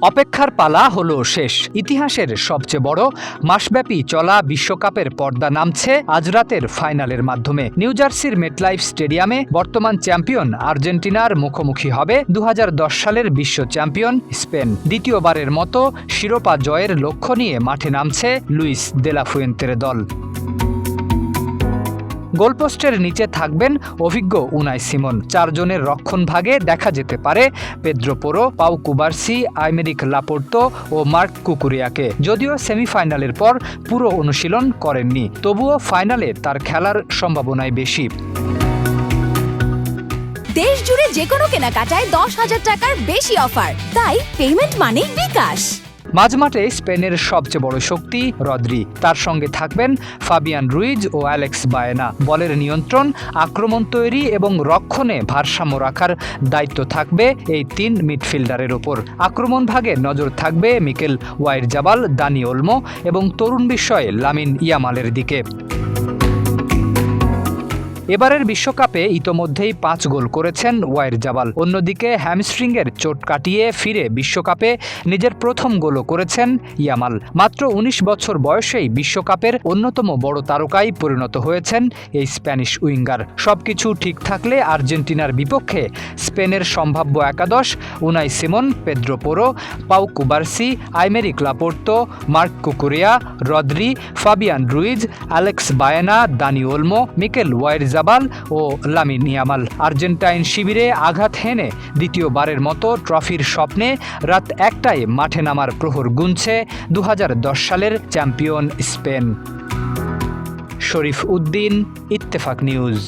অপেক্ষার পালা হলো শেষ। ইতিহাসের সবচেয়ে বড় মাসব্যাপী চলা বিশ্বকাপের পর্দা নামছে আজ রাতের ফাইনালের মাধ্যমে। নিউ জার্সির মেটলাইফ স্টেডিয়ামে বর্তমান চ্যাম্পিয়ন আর্জেন্টিনার মুখোমুখি হবে 2010 সালের বিশ্ব চ্যাম্পিয়ন স্পেন। দ্বিতীয়বারের মতো শিরোপা জয়ের লক্ষ্য নিয়ে মাঠে নামছে লুইস দে লা ফুয়েন্তের দল। গোলপোস্টের নিচে থাকবেন অভিজ্ঞ উনাই সিমন। 4 জনের রক্ষণভাগে দেখা যেতে পারে Pedro Porro, Pau Cubarsi, Aymeric লাপোর্তো ও মার্ক কুকুরিয়াকে। যদিও সেমিফাইনালের পর পুরো অনুশীলন করেননি, তবুও ফাইনালে তার খেলার সম্ভাবনাই বেশি। দেশ জুড়ে যে কোনো কেনাকাটায় 10,000 টাকার বেশি অফার, তাই পেমেন্ট মানেই বিকাশ। মাঝমাঠে স্পেনের সবচেয়ে বড় শক্তি রদ্রি, তার সঙ্গে থাকবেন ফাবিয়ান রুইজ ও অ্যালেক্স বায়েনা। বলের নিয়ন্ত্রণ, আক্রমণ তৈরি এবং রক্ষণে ভারসাম্য রাখার দায়িত্ব থাকবে এই 3 মিডফিল্ডারের ওপর। আক্রমণ ভাগে নজর থাকবে মিকেল ওয়াইরজাবাল, দানি ওলমো এবং তরুণ বিস্ময় লামিন ইয়ামালের দিকে। এবারের বিশ্বকাপে ইতোমধ্যেই 5 গোল করেছেন ওয়াইরজাবাল। অন্যদিকে হ্যামস্ট্রিংয়ের চোট কাটিয়ে ফিরে বিশ্বকাপে নিজের প্রথম গোলও করেছেন ইয়ামাল। মাত্র 19 বছর বয়সেই বিশ্বকাপের অন্যতম বড় তারকায় পরিণত হয়েছেন এই স্প্যানিশ উইঙ্গার। সবকিছু ঠিক থাকলে আর্জেন্টিনার বিপক্ষে স্পেনের সম্ভাব্য একাদশ Unai Simon, Pedro Porro, Pau Cubarsi, Aymeric Laporte, Marc Cucurella, Rodri, Fabian Ruiz, Alex Baena, Dani Olmo, Mikel Oyarzabal ও লামিন ইয়ামাল। আর্জেন্টাইন শিবিরে আঘাত হেনে দ্বিতীয়বারের মতো ট্রফির স্বপ্নে রাত 1টায় মাঠে নামার প্রহর গুনছে 2010 সালের চ্যাম্পিয়ন স্পেন। শরীফ উদ্দিন, ইত্তেফাক নিউজ।